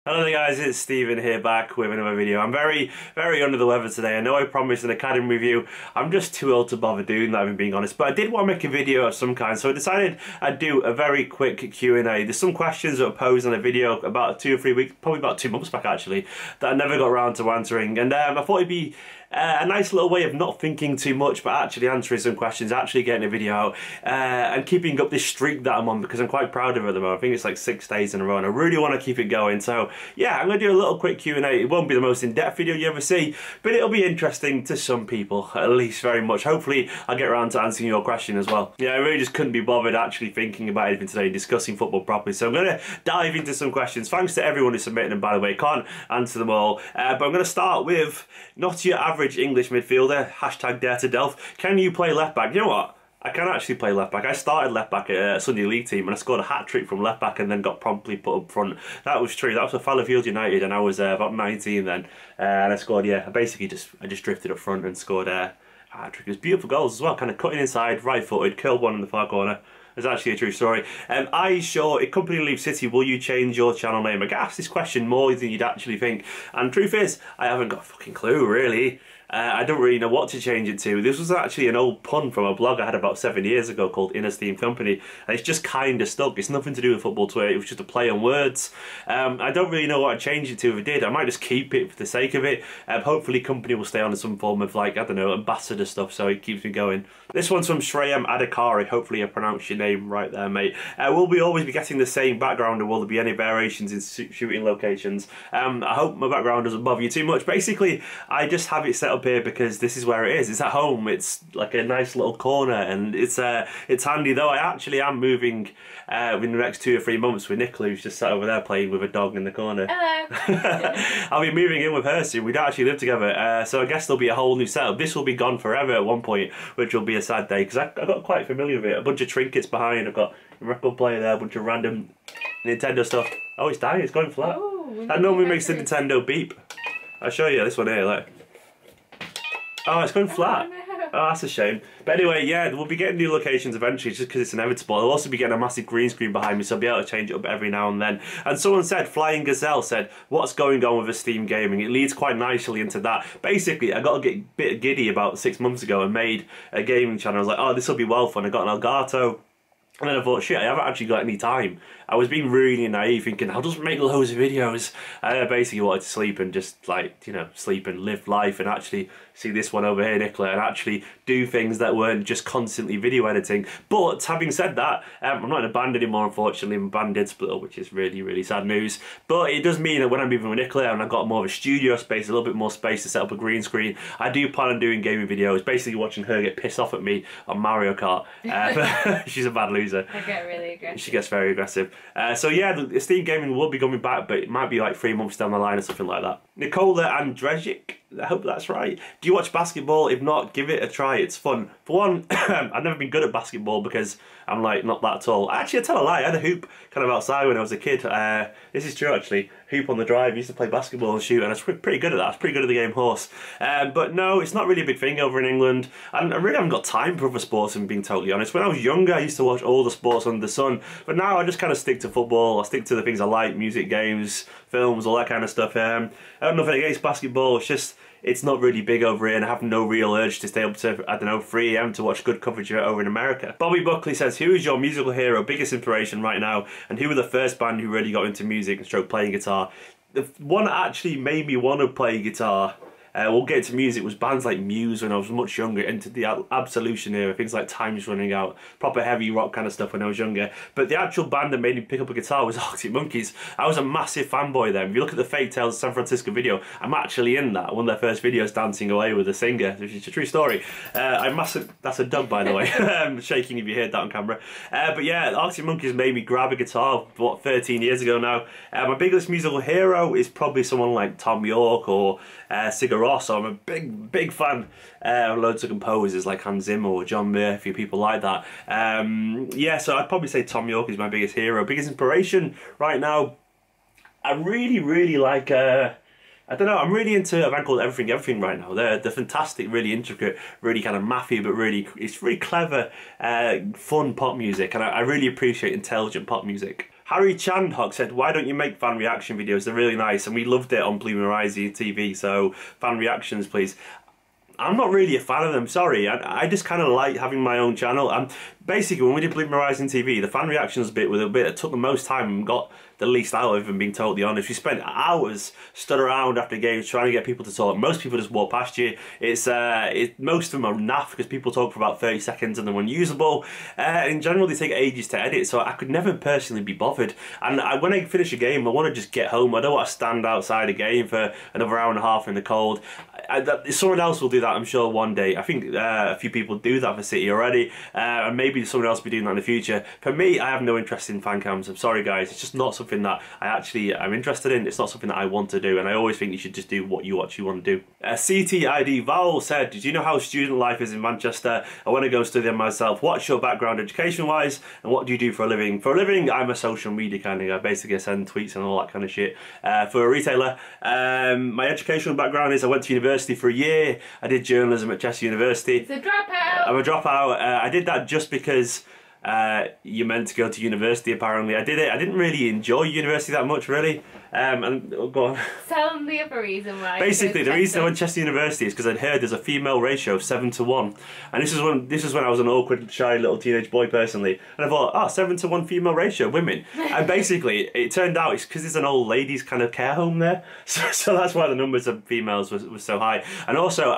Hello there guys, it's Stephen here back with another video. I'm very under the weather today. I know I promised an academy review. I'm just too ill to bother doing that, if I'm being honest. But I did want to make a video of some kind, so I decided I'd do a very quick Q&A. There's some questions that were posed on a video about 2 or 3 weeks, probably about 2 months back actually, that I never got around to answering. And I thought it'd be a nice little way of not thinking too much but actually answering some questions, actually getting a video out and keeping up this streak that I'm on, because I'm quite proud of it at the moment. I think it's like 6 days in a row and I really want to keep it going. So yeah, I'm going to do a little quick Q&A. It won't be the most in-depth video you ever see, but it'll be interesting to some people, at least very much. Hopefully I'll get around to answering your question as well. Yeah, I really just couldn't be bothered actually thinking about anything today, discussing football properly. So I'm going to dive into some questions. Thanks to everyone who submitted them, by the way. Can't answer them all, but I'm going to start with not your average English midfielder, hashtag dare to delve. Can you play left back? You know what? I can actually play left back. I started left back at a Sunday League team and I scored a hat-trick from left back and then got promptly put up front. That was true. That was for Fallowfield United and I was about 19 then. And I scored, yeah, I just drifted up front and scored a hat-trick. It was beautiful goals as well, kind of cutting inside, right-footed, curled one in the far corner. It's actually a true story. If Kompany leaves City, will you change your channel name? I get asked this question more than you'd actually think. And truth is, I haven't got a fucking clue, really. I don't really know what to change it to. This was actually an old pun from a blog I had about 7 years ago called Esteemed Kompany, and it's just kind of stuck. It's nothing to do with football Twitter, it was just a play on words. I don't really know what I'd change it to if I did. I might just keep it for the sake of it. Hopefully Kompany will stay on in some form of, like, I don't know, ambassador stuff, so it keeps me going. This one's from Shreyam Adhikari. Hopefully I pronounced your name right there, mate. Will we always be getting the same background, or will there be any variations in shooting locations? I hope my background doesn't bother you too much. Basically, I just have it set up here because this is where it is. It's at home. It's like a nice little corner, and it's handy. Though I actually am moving in the next 2 or 3 months with Nicola, who's just sat over there playing with a dog in the corner. Hello. I'll be moving in with her soon. We don't actually live together, so I guess there'll be a whole new setup. This will be gone forever at one point, which will be a sad day because I got quite familiar with it. A bunch of trinkets behind. I've got a record player there, a bunch of random Nintendo stuff. Oh, it's dying. It's going flat. Ooh, that normally makes the Nintendo beep. I'll show you this one here. Like. Oh, it's going flat. Oh, no. Oh, that's a shame. But anyway, yeah, we'll be getting new locations eventually just because it's inevitable. I'll also be getting a massive green screen behind me, so I'll be able to change it up every now and then. And someone said, Flying Gazelle said, what's going on with Esteemed Gaming? It leads quite nicely into that. Basically, I got a bit giddy about 6 months ago and made a gaming channel. I was like, oh, this will be well fun. I got an Elgato. And then I thought, shit, I haven't actually got any time. I was being really naive, thinking, I'll just make loads of videos. I basically wanted to sleep and just, like, you know, sleep and live life and actually see this one over here, Nicola, and actually do things that weren't just constantly video editing. But having said that, I'm not in a band anymore, unfortunately. My band did split up, which is really, really sad news. But it does mean that when I'm moving with Nicola and I've got more of a studio space, a little bit more space to set up a green screen, I do plan on doing gaming videos, basically watching her get pissed off at me on Mario Kart. She's a bad loser. I get really aggressive. She gets very aggressive. So yeah, the Esteemed Gaming will be coming back, but it might be like 3 months down the line or something like that. Nicola Andrejic, I hope that's right. Do you watch basketball? If not, give it a try. It's fun. For one, I've never been good at basketball because I'm like not that tall. Actually, I tell a lie. I had a hoop kind of outside when I was a kid. This is true actually. Hoop on the drive. I used to play basketball and shoot, and I was pretty good at that. I was pretty good at the game horse. But no, it's not really a big thing over in England. And I really haven't got time for other sports, if I'm being totally honest. When I was younger, I used to watch all the sports under the sun. But now I just kind of stick to football. I stick to the things I like, music, games, films, all that kind of stuff. I have nothing against basketball. It's just, it's not really big over here and I have no real urge to stay up to, I don't know, 3 AM to watch good coverage of it over in America. Bobby Buckley says, who is your musical hero, biggest inspiration right now, and who were the first band who really got into music and stroke playing guitar? The one that actually made me want to play guitar, we'll get into music, was bands like Muse when I was much younger, into the Absolution era, things like Time's Running Out, proper heavy rock kind of stuff when I was younger. But the actual band that made me pick up a guitar was Arctic Monkeys. I was a massive fanboy then. If you look at the Fake Tales of San Francisco video, I'm actually in that, one of their first videos, dancing away with a singer, which is a true story. That's a dub, by the way. I'm shaking if you heard that on camera. But yeah, Arctic Monkeys made me grab a guitar, what, 13 years ago now. My biggest musical hero is probably someone like Tom York or Sigur Rós. So I'm a big fan of loads of composers like Hans Zimmer or John Murphy, people like that. Yeah, so I'd probably say Tom York is my biggest hero. Biggest inspiration right now, I really like, I don't know, I'm really into a band called Everything right now. They're fantastic, really intricate, really kind of mathy, but it's really clever, fun pop music, and I really appreciate intelligent pop music. Harry Chandhock said, why don't you make fan reaction videos? They're really nice, and we loved it on Blue Horizon TV, so fan reactions, please. I'm not really a fan of them, sorry. I just kind of like having my own channel. Basically, when we did Blue Horizon TV, the fan reactions bit was a bit that took the most time and got the least out of them, being totally honest. We spent hours stood around after games trying to get people to talk. Most people just walk past you. Most of them are naff because people talk for about 30 seconds and they're unusable. In general, they take ages to edit, so I could never personally be bothered. And when I finish a game, I want to just get home. I don't want to stand outside a game for another hour and a half in the cold. Someone else will do that, I'm sure, one day. I think a few people do that for City already, and maybe someone else will be doing that in the future. For me, I have no interest in fan cams. I'm sorry, guys. It's just not something that I actually am interested in. It's not something that I want to do, and I always think you should just do what you actually want to do. CTID Val said, did you know how student life is in Manchester? I want to go study them myself. What's your background education-wise, and what do you do for a living? For a living, I'm a social media kind of guy. Basically, I send tweets and all that kind of shit. For a retailer, my educational background is I went to university for a year. I did journalism at Chester University. It's a dropout! I'm a dropout. I did that just because you're meant to go to university, apparently. I did it. I didn't really enjoy university that much, really. Go on. Tell them the other reason why. Basically, the reason I went to Chester University is because I'd heard there's a female ratio of 7 to 1. And this is when I was an awkward, shy little teenage boy, personally. And I thought, 7 to 1 female ratio, women. And basically, it turned out it's because there's an old ladies kind of care home there. So that's why the numbers of females was so high. And also,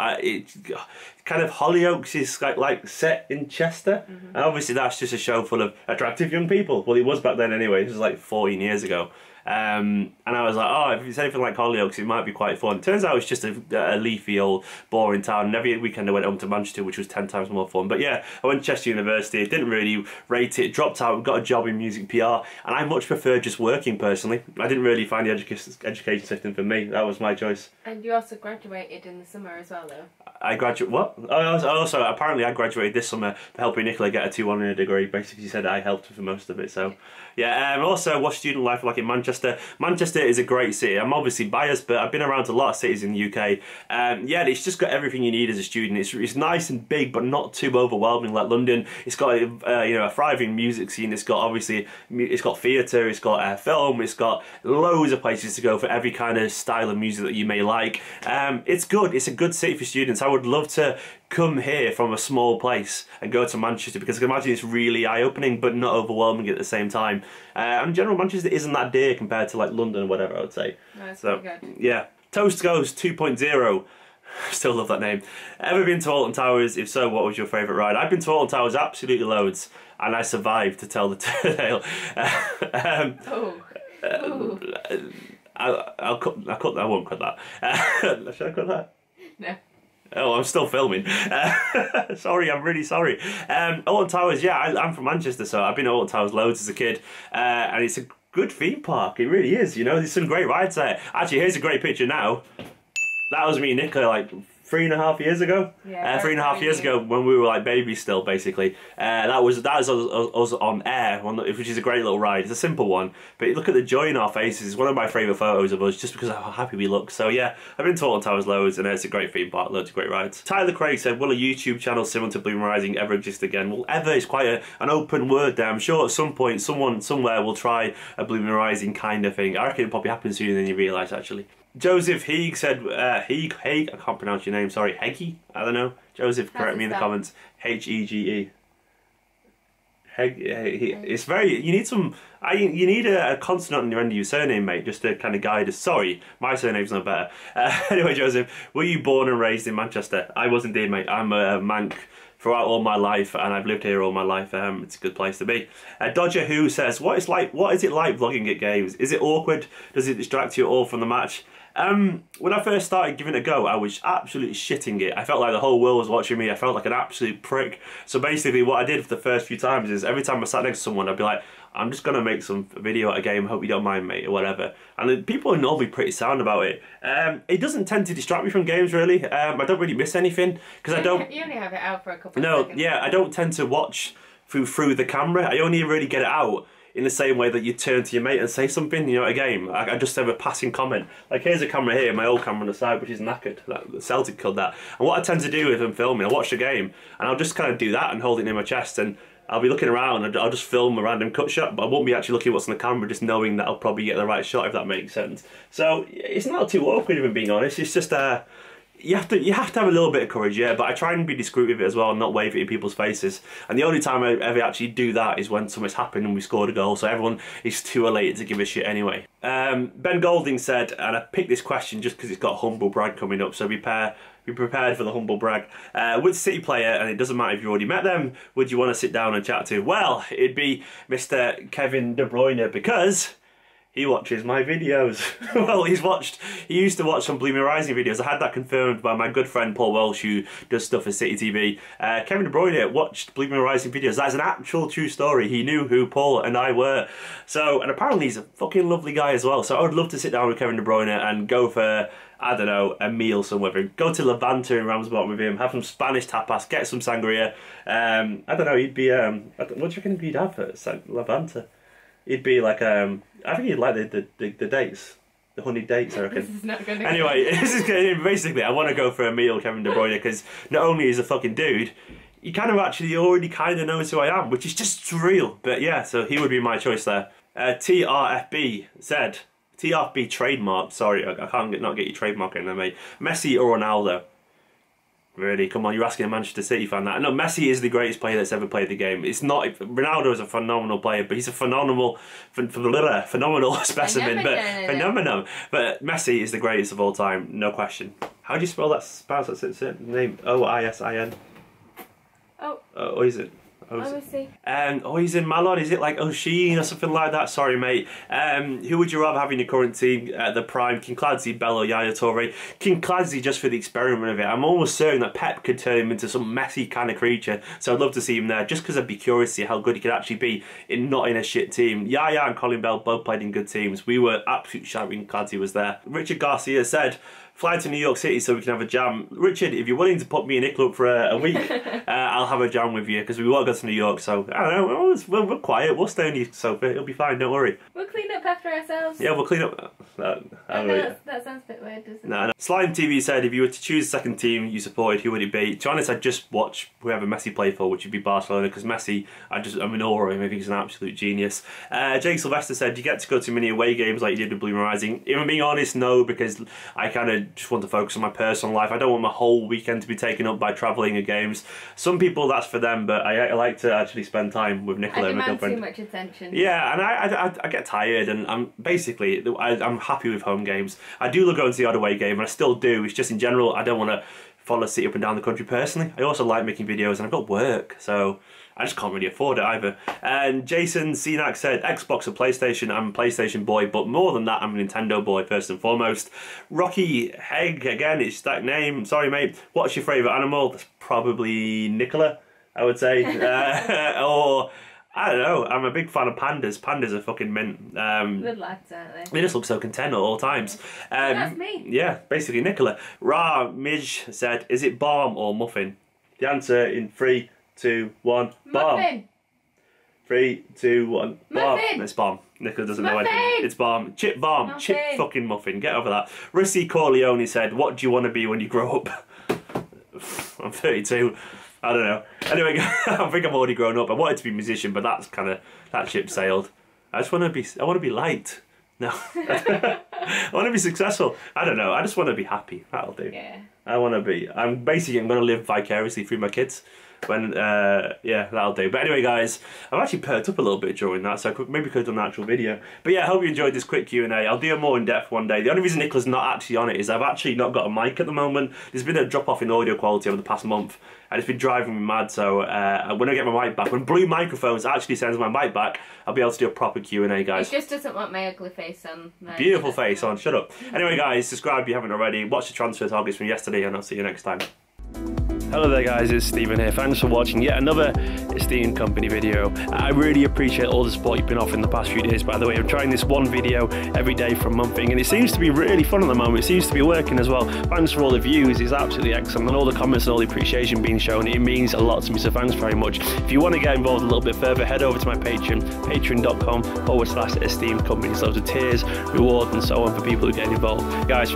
kind of Hollyoaks is like set in Chester, and obviously that's just a show full of attractive young people. Well, it was back then anyway. This was like 14 years ago. And I was like, oh, if it's anything like Hollyoaks, it might be quite fun. Turns out it's just a leafy old boring town, and every weekend I went home to Manchester, which was 10 times more fun. But yeah, I went to Chester University, didn't really rate it, dropped out, got a job in music PR, and I much prefer just working, personally. I didn't really find the education system for me. That was my choice. And you also graduated in the summer as well, though. I graduated, what? Also, apparently I graduated this summer for helping Nicola get a 2-1 in a degree. Basically, she said I helped her for most of it, so... Yeah, also, what's student life like in Manchester? Manchester is a great city. I'm obviously biased, but I've been around a lot of cities in the UK. Yeah, it's just got everything you need as a student. It's nice and big, but not too overwhelming like London. It's got a thriving music scene. It's got obviously theatre. It's got film. It's got loads of places to go for every kind of style of music that you may like. It's good. It's a good city for students. I would love to come here from a small place and go to Manchester, because I can imagine it's really eye-opening but not overwhelming at the same time. And in general, Manchester isn't that dear compared to like London or whatever, I would say. No, that's so pretty good. yeah. Toast Goes 2.0. Still love that name. Ever been to Alton Towers? If so, what was your favourite ride? I've been to Alton Towers absolutely loads, and I survived to tell the tale. I won't cut that. Should I cut that? No. Oh, I'm still filming. Sorry, I'm really sorry. Alton Towers, yeah, I'm from Manchester, so I've been to Alton Towers loads as a kid, and it's a good theme park. It really is, you know. There's some great rides there. Actually, here's a great picture now. That was me and Nicola like 3.5 years ago. Yeah, 3.5 years ago when we were like babies still, basically. That was us on air, which is a great little ride. It's a simple one, but look at the joy in our faces. It's one of my favourite photos of us, just because of how happy we look. So yeah, I've been to Alton Towers loads, and it's a great theme park, loads of great rides. Tyler Craig said, will a YouTube channel similar to Blue Rising ever exist again? Well, ever is quite an open word there. I'm sure at some point someone somewhere will try a Blue Rising kind of thing. I reckon it'll probably happen sooner than you realise, actually. Joseph Heeg said, Heeg, I can't pronounce your name, sorry, Heggie? I don't know. Joseph, correct me in the comments. H-E-G-E. It's very, you need some, you need a consonant on your end of your surname, mate, just to kind of guide us. Sorry, my surname's not better. Anyway, Joseph, were you born and raised in Manchester? I was indeed, mate. I'm a Manc throughout all my life, and I've lived here all my life. It's a good place to be. Dodger Who says, what is it like vlogging at games? Is it awkward? Does it distract you at all from the match? When I first started giving it a go, I was absolutely shitting it. I felt like the whole world was watching me. I felt like an absolute prick. So basically what I did for the first few times is every time I sat next to someone, I'd be like, I'm just going to make some video at a game, hope you don't mind, mate, or whatever. And then people are normally pretty sound about it. It doesn't tend to distract me from games, really. I don't really miss anything, because I don't... You only have it out for a couple of seconds. No, yeah, I don't tend to watch through the camera. I only really get it out in the same way that you turn to your mate and say something, you know, at a game. I just have a passing comment. Like, here's a camera here, my old camera on the side, which is knackered. Celtic killed that. And what I tend to do if I'm filming, I watch the game, and I'll just kind of do that and hold it near my chest, and I'll be looking around and I'll just film a random cut shot, but I won't be actually looking at what's on the camera, just knowing that I'll probably get the right shot, if that makes sense. So it's not too awkward, if I'm being honest. It's just you have to have a little bit of courage, yeah, but I try and be discreet with it as well and not wave it in people's faces. And the only time I ever actually do that is when something's happened and we scored a goal, so everyone is too elated to give a shit anyway. Ben Golding said, and I picked this question just because it's got humble brag coming up, so be prepared for the humble brag. Which City player, and it doesn't matter if you've already met them, would you want to sit down and chat to? Well, it'd be Mr. Kevin De Bruyne, because he watches my videos. Well, he used to watch some Blue Rising videos. I had that confirmed by my good friend Paul Welsh, who does stuff for City TV. Kevin De Bruyne watched Blue Rising videos. That's an actual true story. He knew who Paul and I were. So, and apparently he's a fucking lovely guy as well. So I would love to sit down with Kevin De Bruyne and go for, I don't know, a meal somewhere. Go to Levante in Ramsbottom with him, have some Spanish tapas, get some sangria. I don't know, he'd be, what do you reckon he'd have at Levante? He'd be like, I think he'd like the dates. The honey dates, I reckon. This is not going to Anyway, basically, I want to go for a meal, Kevin De Bruyne, because not only is a fucking dude, he kind of actually already kind of knows who I am, which is just surreal. But yeah, so he would be my choice there. TRFB said, TRFB trademark, sorry, I can't not get you trademarking there, mate. Messi or Ronaldo? Really? Come on, you're asking a Manchester City fan that. No, Messi is the greatest player that's ever played the game. It's not... Ronaldo is a phenomenal player, but he's a phenomenal specimen. Phenomenon. But Messi is the greatest of all time, no question. How do you spell that name? O-I-S-I-N? Oh, is it? He's in Malon. Is it like O'Sheen or something like that? Sorry, mate. Who would you rather have in your current team at the prime? Kinkladze, Bello, Yaya Toure. Kinkladze just for the experiment of it. I'm almost certain that Pep could turn him into some messy kind of creature. So I'd love to see him there, just because I'd be curious to see how good he could actually be not in a shit team. Yaya and Colin Bell both played in good teams. We were absolute shouting Kinkladze was there. Richard Garcia said, fly to New York City so we can have a jam. Richard, if you're willing to put me and Nicola up for a week, I'll have a jam with you, because we won't go to New York, so I don't know, we're quiet, we'll stay on your sofa, it'll be fine, don't worry. We'll clean up after ourselves. Yeah, we'll clean up. That sounds a bit weird, doesn't it? No. Slime TV said, if you were to choose a second team you supported, who would it be? To be honest, I'd just watch whoever Messi played for, which would be Barcelona, because Messi, I'm in awe of him, I think he's an absolute genius. Jake Sylvester said, do you get to go to many away games like you did with Blue Rising? If I'm being honest, no, because I kind of just want to focus on my personal life. I don't want my whole weekend to be taken up by travelling and games. Some people, that's for them, but I like to actually spend time with Nicola and my girlfriend. Too much attention. Yeah, and I get tired, and I'm happy with home games. I do love going to the odd away game, and I still do. It's just in general, I don't want to follow City up and down the country personally. I also like making videos, and I've got work, so I just can't really afford it either. And Jason Cenac said, Xbox or PlayStation? I'm a PlayStation boy, but more than that, I'm a Nintendo boy first and foremost. Rocky Hegg, again, it's that name. Sorry, mate. What's your favourite animal? That's probably Nicola, I would say. Or, I don't know, I'm a big fan of pandas. Pandas are fucking mint. Good lads, aren't they? They just look so content at all times. That's me. Yeah, basically Nicola. Ra Mij said, is it Balm or Muffin? The answer in 3, 2, 1. Balm. Muffin. 3, 2, 1. Balm. Muffin. It's Balm. Nicola doesn't know Muffin. anything. It's Balm. Chip Balm. Muffin. Chip fucking Muffin. Get over that. Rusty Corleone said, what do you want to be when you grow up? I'm 32. I don't know. Anyway, I think I've already grown up. I wanted to be a musician, but that ship sailed. I want to be light. No. I want to be successful. I don't know. I just want to be happy. That'll do. Yeah. I'm going to live vicariously through my kids. Yeah, that'll do. But anyway, guys, I've actually perked up a little bit during that, so maybe could have done an actual video. But yeah, I hope you enjoyed this quick Q&A. I'll do a more in-depth one day. The only reason Nicola's not actually on it is I've actually not got a mic at the moment. There's been a drop-off in audio quality over the past month, and it's been driving me mad, so when I get my mic back, when Blue Microphones actually sends my mic back, I'll be able to do a proper Q&A, guys. It just doesn't want my ugly face on. Beautiful face on, shut up. Anyway, guys, subscribe if you haven't already. Watch the transfer targets from yesterday, and I'll see you next time. Hello there guys, it's Stephen here. Thanks for watching yet another Esteemed Company video. I really appreciate all the support you've been offering the past few days, by the way. I'm trying this one video every day from Muffin, and it seems to be really fun at the moment. It seems to be working as well. Thanks for all the views, it's absolutely excellent, and all the comments and all the appreciation being shown. It means a lot to me, so thanks very much. If you want to get involved a little bit further, head over to my Patreon, patreon.com/Esteemed Company. Loads of tiers, rewards and so on for people who get involved. Guys,